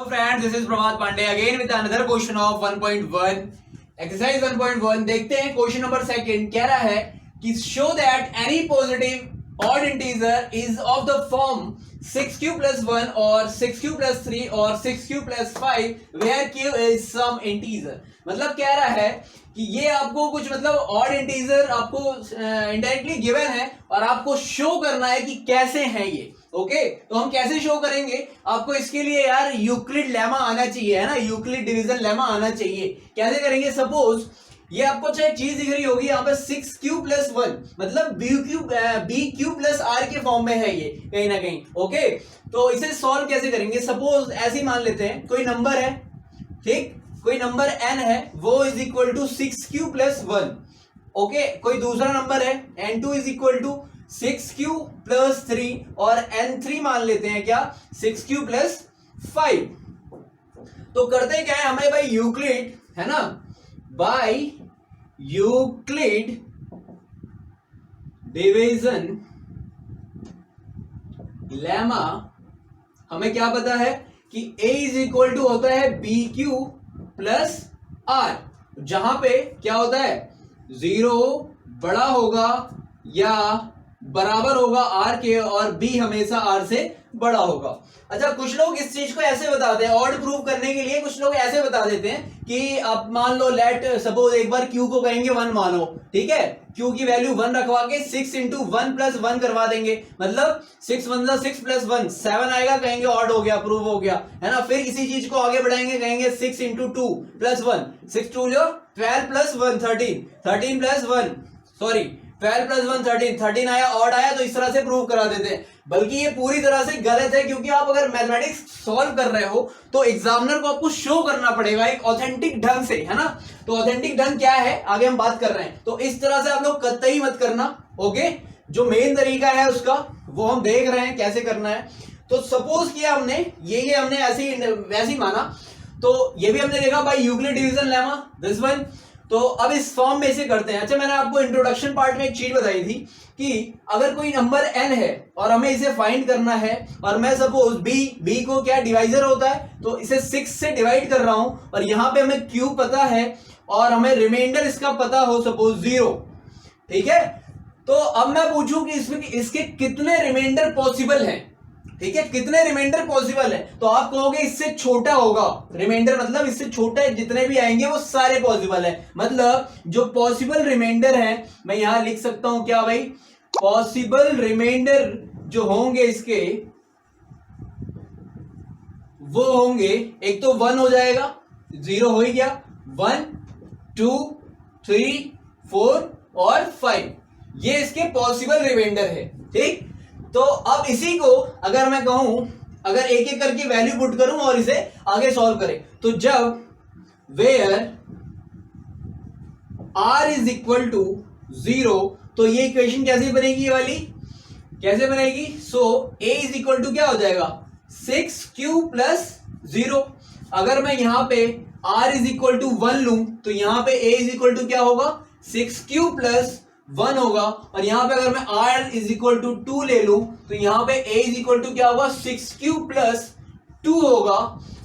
So friends, this is Pramad Pandey again with another question of 1.1 exercise 1.1. देखते हैं question number second क्या रहा है कि show that any positive odd integer is of the form 6q plus 1 or 6q plus 3 or 6q plus 5 where q is some integer. मतलब क्या रहा है कि ये आपको कुछ मतलब ऑड इंटीजर आपको इनडायरेक्टली गिवन है और आपको शो करना है कि कैसे हैं ये. ओके तो हम कैसे शो करेंगे, आपको इसके लिए यार यूक्लिड लेमा आना चाहिए, है ना, यूक्लिड डिवीजन लेमा आना चाहिए. कैसे करेंगे, सपोज ये आपको चाहे चीज दिख रही होगी यहाँ पे 6q plus 1 मतलब bq plus r के फॉर्म में है ये कहीं ना कहीं. ओके तो इसे सॉल्व कैसे करेंगे, सपोज ऐसे ही मान लेते हैं कोई नंबर है, ठीक, कोई नंबर n है वो is equal to 6q plus 1. Okay कोई दूसरा नंबर है n2 is equal to 6q plus 3 और n3 मान लेते हैं क्या 6q plus 5. तो करते क्या है हमें भाई यूक्लिड, है ना, बाय यूक्लिड डिवीजन लेमा हमें क्या पता है कि a इज इक्वल टू होता है bq प्लस r, जहां पे क्या होता है 0 बड़ा होगा या बराबर होगा r के और b हमेशा r से बड़ा होगा. अच्छा कुछ लोग इस चीज को ऐसे बताते हैं, ऑड प्रूव करने के लिए कुछ लोग ऐसे बता देते हैं कि आप मान लो लेट सपोज एक बार q को कहेंगे 1 मानो, ठीक है, q की वैल्यू 1 रखवा के 6 इंटू 1 प्लस 1 करवा देंगे, मतलब 6 1 6 प्लस 1 7 आएगा, कहेंगे ऑड हो गया, प्रूव हो गया, है ना. फिर इसी चीज को आगे बढ़ाएंगे, कहेंगे 6 इंटू 2 प्लस 1 6 2 जो 12 प्लस 1 13 13 प्लस 1 सॉरी 12 प्लस 1 13 आया, ऑड आया, तो इस तरह से प्रूव करा देते हैं. बल्कि ये पूरी तरह से गलत है, क्योंकि आप अगर मैथमेटिक्स सॉल्व कर रहे हो तो एग्जामिनर को आपको शो करना पड़ेगा एक ऑथेंटिक ढंग से, है ना. तो ऑथेंटिक ढंग क्या है आगे हम बात कर रहे हैं, तो इस तरह से आप लोग कतई मत करना. ओके जो मेन तरीका है उसका वो हम देख रहे हैं कैसे करना है. तो सपोज किया हमने ये हमने ऐसे वैसे ही माना, तो ये भी हमने देखा by Euclid division lemma this one. तो अब इस फॉर्म में इसे करते हैं. अच्छा मैंने आपको इंट्रोडक्शन पार्ट में एक चीज बताई थी कि अगर कोई नंबर n है और हमें इसे फाइंड करना है और मैं सपोज b को क्या डिवाइजर होता है तो इसे 6 से डिवाइड कर रहा हूं और यहां पे हमें q पता है और हमें रिमाइंडर इसका पता हो सपोज 0, ठीक है. तो अब मैं पूछूं कि इसके कितने रिमाइंडर पॉसिबल हैं, ठीक है, कितने रिमाइंडर पॉसिबल है, तो आप कहोगे इससे छोटा होगा रिमाइंडर, मतलब इससे छोटे जितने भी आएंगे वो सारे पॉसिबल है. मतलब जो पॉसिबल रिमाइंडर है मैं यहां लिख सकता हूं क्या भाई, पॉसिबल रिमाइंडर जो होंगे इसके वो होंगे, एक तो 1 हो जाएगा, 0 हो ही गया, 1 2 3 4 और 5 ये इसके पॉसिबल रिमाइंडर है, ठीक. तो अब इसी को अगर मैं कहूं, अगर एक एक करके वैल्यू पुट करूं और इसे आगे सॉल्व करें, तो जब where r is equal to 0 तो ये इक्वेशन कैसी बनेगी, ये वाली कैसे बनेगी. सो a इज इक्वल टू क्या हो जाएगा 6q प्लस 0. अगर मैं यहां पे r इज इक्वल टू 1 लूं तो यहां पे a इज इक्वल टू क्या होगा 6q प्लस 1 होगा, और यहां पे अगर मैं r इज इक्वल टू 2 ले लूं तो यहां पे a इज इक्वल टू क्या होगा 6q प्लस 2 होगा,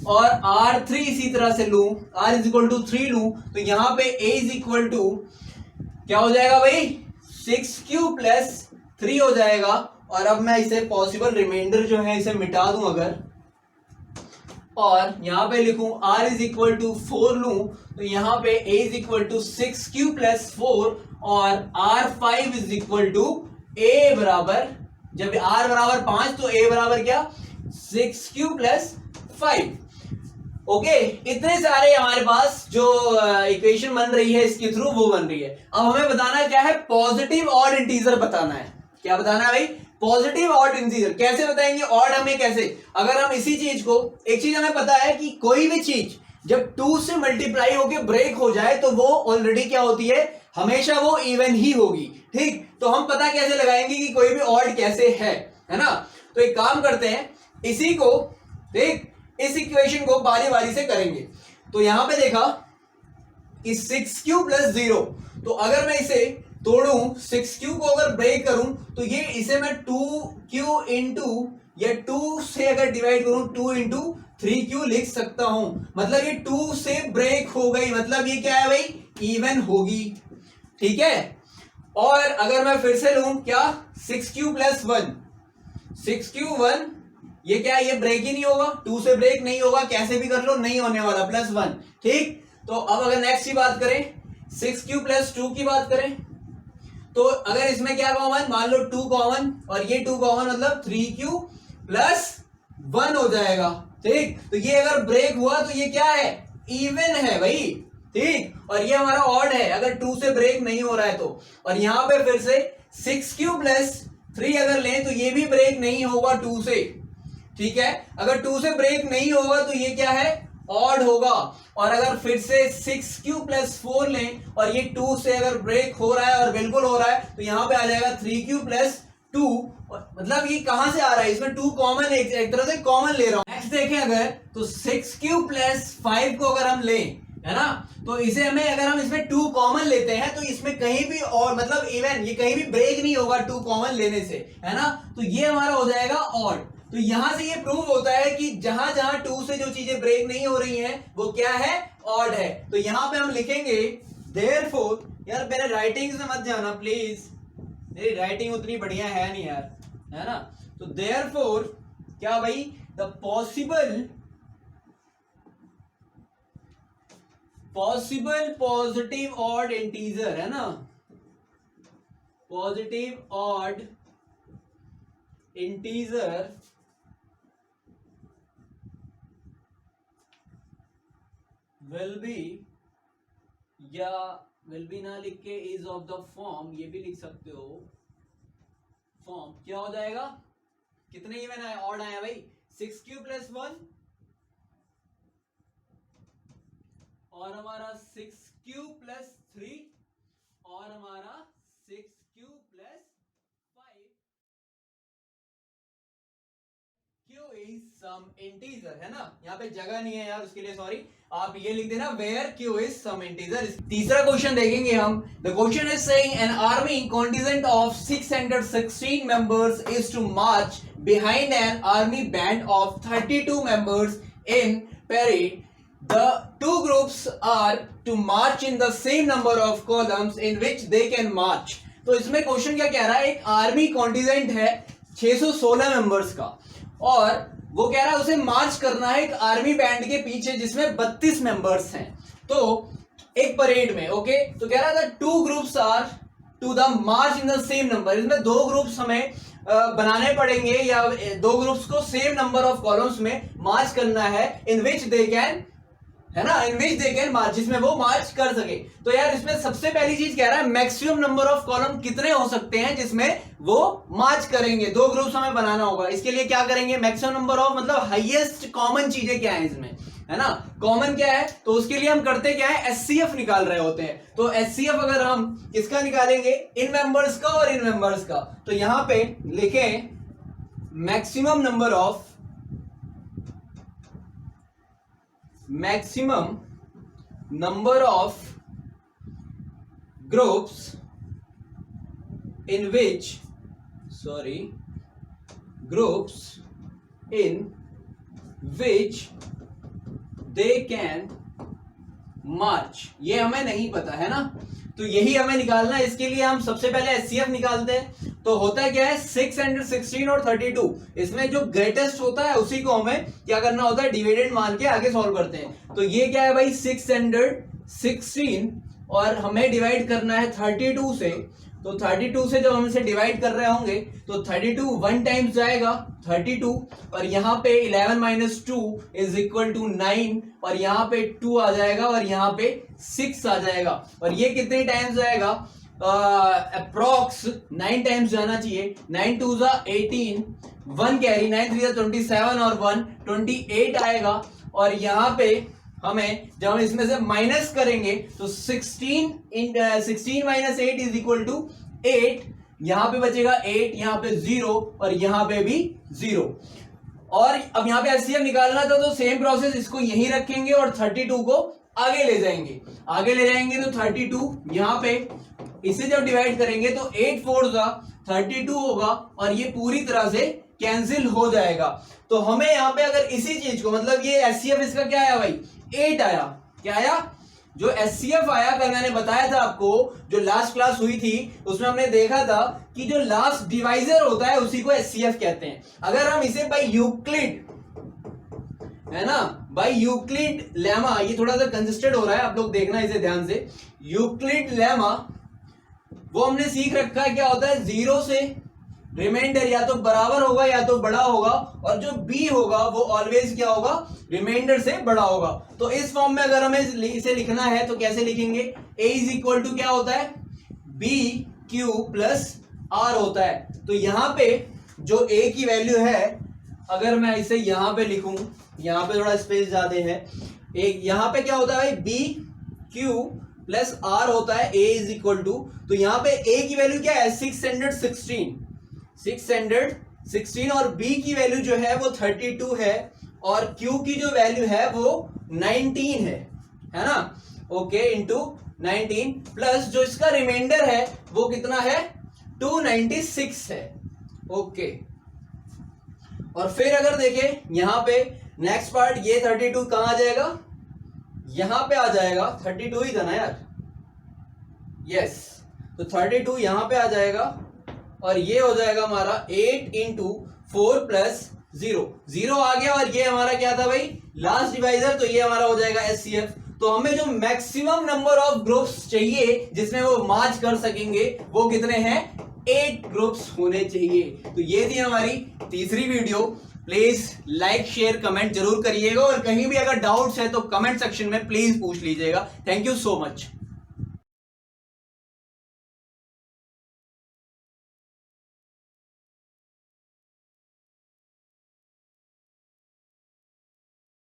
और r3 इसी तरह से लूं, r इज इक्वल टू 3 लूं तो यहां पे a इज इक्वल टू क्या हो जाएगा भाई 6q प्लस 3 हो जाएगा. और अब मैं इसे पॉसिबल रिमाइंडर जो है इसे मिटा दूं अगर, और यहां पे लिखूं r इज इक्वल टू 4 लूं तो यहां पे a is equal to 6q plus 4 और r5 is equal to a बराबर, जब r बराबर 5 तो a बराबर क्या 6q प्लस 5. ओके इतने सारे हमारे पास जो इक्वेशन बन रही है इसके थ्रू वो बन रही है. अब हमें बताना क्या है, पॉजिटिव ऑड इंटीजर बताना है. क्या बताना है भाई, पॉजिटिव ऑड इंटीजर. कैसे बताएंगे ऑड हमें, कैसे, अगर हम इसी चीज को, एक चीज हमें पता है कि कोई भी चीज जब 2 से मल्टीप्लाई होके ब्रेक हो जाए तो वो ऑलरेडी क्या होती है, हमेशा वो इवन ही होगी, ठीक. तो हम पता कैसे लगाएंगे कि कोई भी ऑड कैसे है ना. तो एक काम करते हैं, इसी को ठीक इस इक्वेशन को बारी बारी से करेंगे. तो यहां पे देखा कि 6q प्लस 0, तो अगर मैं इसे तोड़ूं 6q को अगर ब्रेक करूं तो ये इसे मैं 2q इंटू या 2 से अगर डिवाइड करूं 2 इंटू 3q लिख सकता हूं। मतलब ये 2 से ब्रेक हो गई, मतलब ये क्या है भाई, इवन होगी। ठीक है, और अगर मैं फिर से लूं क्या, 6q प्लस 1, 6q1, ये क्या है, ये ब्रेक ही नहीं होगा, 2 से ब्रेक नहीं होगा, कैसे भी कर लो नहीं होने वाला, प्लस 1। ठीक, तो अब अगर नेक्स्ट की बात करें, 6q प्लस 2 की बात करें, तो अगर इसमें क्या कॉमन, मान लो 2 कॉमन और ये 2 कॉमन, मतलब 3q प्लस 1 हो जाएगा। ठीक, तो ये अगर ब्रेक हुआ तो ये क्या है, इवन है भाई। ठीक, और ये हमारा ऑड है अगर 2 से ब्रेक नहीं हो रहा है तो। और यहां पे फिर से 6q प्लस 3 अगर लें तो ये भी ब्रेक नहीं होगा 2 से। ठीक है, अगर 2 से ब्रेक नहीं होगा तो ये क्या है, ऑड होगा। और अगर फिर से 6q प्लस 4 लें और ये 2 से अगर ब्रेक हो रहा है और बिल्कुल हो रहा है तो यहां पे आ जाएगा 3q प्लस 2। मतलब ये कहां से आ रहा है, इसमें 2 कॉमन, एक तरह से कॉमन ले रहा हूं। नेक्स्ट देखें अगर, तो 6q प्लस 5 को अगर हम लें, है ना, तो इसे हमें, अगर हम इसमें 2 कॉमन लेते हैं तो इसमें कहीं भी, और मतलब इवन ये कहीं भी ब्रेक नहीं होगा 2 कॉमन लेने से, है ना, तो ये हमारा हो जाएगा ऑड। तो यहां से ये प्रूव होता है कि जहां जहां 2 से जो चीजें ब्रेक नहीं हो रही हैं वो क्या है, ऑड है। तो यहां पे हम लिखेंगे देयरफॉर, यार मेरे राइटिंग से मत जाना प्लीज, मेरी राइटिंग उतनी बढ़िया है नहीं यार, है ना। तो देयरफॉर क्या भाई, the possible positive odd integer, है ना, positive odd integer will be, या will be ना लिख के is of the form, ये भी लिख सकते हो, फॉर्म क्या हो जाएगा, कितने इवन आए, ऑड आया भाई, 6q प्लस 1 और हमारा 6q प्लस 3 और हमारा 6q plus 5। q is some integer, है ना, यहाँ पे जगह नहीं है यार उसके लिए, सॉरी, आप ये लिख देना where q is some integer। तीसरा क्वेश्चन देखेंगे हम। The question is saying an army contingent of 616 members is to march behind an army band of 32 members in parade. The two groups are to march in the same number of columns in which they can march. तो इसमें question क्या कह रहा है, एक army contingent है 616 members का और वो कह रहा है उसे मार्च करना है एक आर्मी बैंड के पीछे जिसमें 32 मेंबर्स हैं, तो एक परेड में। ओके, तो कह रहा था 2 groups are to the march in the same number, इसमें 2 ग्रुप्स हमें बनाने पड़ेंगे या 2 ग्रुप्स को सेम नंबर ऑफ कॉलम्स में मार्च करना है, इन विच दे कैन, है ना, इन विच दे कैन मार्च, जिसमें वो मार्च कर सके। तो यार इसमें सबसे पहली चीज कह रहा है मैक्सिमम नंबर ऑफ कॉलम कितने हो सकते हैं जिसमें वो मार्च करेंगे, 2 ग्रुप्स हमें बनाना होगा। इसके लिए क्या करेंगे, मैक्सिमम नंबर ऑफ, मतलब हाईएस्ट कॉमन चीजें क्या है इसमें, है ना, कॉमन क्या है, तो उसके लिए हम करते क्या है, एचसीएफ निकाल रहे होते हैं। तो एचसीएफ अगर हम किसका निकालेंगे, इन मेंबर्स का और इन मेंबर्स का, तो यहां पे लिखें maximum number of, maximum number of groups in which, groups in which they can march, ये हमें नहीं पता है ना, तो यही हमें निकालना है। इसके लिए हम सबसे पहले एचसीएफ निकालते हैं। तो होता है क्या है, 616 और 32, इसमें जो ग्रेटेस्ट होता है उसी को हमें क्या करना होता है, डिवाइडेड मान के आगे सॉल्व करते हैं। तो ये क्या है भाई, 616 और हमें डिवाइड करना है 32 से। तो 32 से जब हम इसे डिवाइड कर रहे होंगे तो 32 1 टाइम्स जाएगा 32, और यहाँ पे 11 माइनस 2 इज इक्वल टू 9, और यहाँ पे 2 आ जाएगा और यहाँ पे 6 आ जाएगा। और ये कितने टाइम्स जाएगा, अप्रॉक्स 9 टाइम्स जाना चाहिए। 9 2 जा 18, 1 कैरी, 9 3 जा 27 और 1 28 आएगा। और यहाँ पे हमें जब हम इसमें से माइनस करेंगे तो 16 माइनस 8 इज इक्वल टू 8, यहां पे बचेगा 8, यहां पे 0 और यहां पे भी 0। और अब यहां पे एचसीएफ निकालना था तो सेम प्रोसेस, इसको यहीं रखेंगे और 32 को आगे ले जाएंगे। तो 32 यहां पे इसे जब डिवाइड करेंगे तो 8 4 जा 32 होगा और ये पूरी तरह से कैंसिल हो जाएगा। तो हमें यहाँ पे अगर इसी चीज को, मतलब ये एचसीएफ इसका क्या आया भाई, 8 आया। क्या आया, जो एचसीएफ आया, कल मैंने बताया था आपको, जो लास्ट क्लास हुई थी उसमें हमने देखा था कि जो लास्ट डिवाइजर होता है उसी को एचसीएफ कहते हैं। अगर हम इसे बाय यूक्लिड, है ना, बाय यूक्लिड लेमा, ये थोड़ा सा कंजेस्टेड हो रहा है, आप लोग देखना इसे ध्यान से। यूक्लिड लेमा वो हमने सीख रखा है क्या होता है, 0 से रिमाइंडर या तो बराबर होगा या तो बड़ा होगा, और जो बी होगा वो ऑलवेज क्या होगा, रिमाइंडर से बड़ा होगा। तो इस फॉर्म में अगर हमें इसे लिखना है तो कैसे लिखेंगे, a इज इक्वल टू क्या होता है, बी क्यू प्लस आर होता है। तो यहां पे जो a की वैल्यू है, अगर मैं इसे यहां पे लिखूं, यहां पे थोड़ा स्पेस ज्यादा है, एक यहां पे क्या होता है भाई, बी क्यू प्लस आर होता है, a इज इक्वल टू, तो यहां पे a की वैल्यू क्या है, 616 और b की वैल्यू जो है वो 32 है, और q की जो वैल्यू है वो 19 है ना, ओके, इंटू 19 प्लस जो इसका रिमाइंडर है वो कितना है, 296 है, ओके। और फिर अगर देखें यहां पे नेक्स्ट पार्ट, ये 32 कहां आ जाएगा, यहां पे आ जाएगा, 32 ही था ना यार, यस, तो 32 यहां पे आ जाएगा, और ये हो जाएगा हमारा 8 इंटू 4 प्लस 0 आ गया, और ये हमारा क्या था भाई, लास्ट डिवाइजर, तो ये हमारा हो जाएगा एचसीएफ। तो हमें जो मैक्सिमम नंबर ऑफ ग्रुप्स चाहिए जिसमें वो मार्च कर सकेंगे वो कितने हैं, 8 ग्रुप्स होने चाहिए। तो ये थी हमारी तीसरी video. Please like share comment जरूर करिएगा, और कहीं भी अगर डाउट्स है तो कमेंट सेक्शन में प्लीज पूछ लीजिएगा। Thank you so much.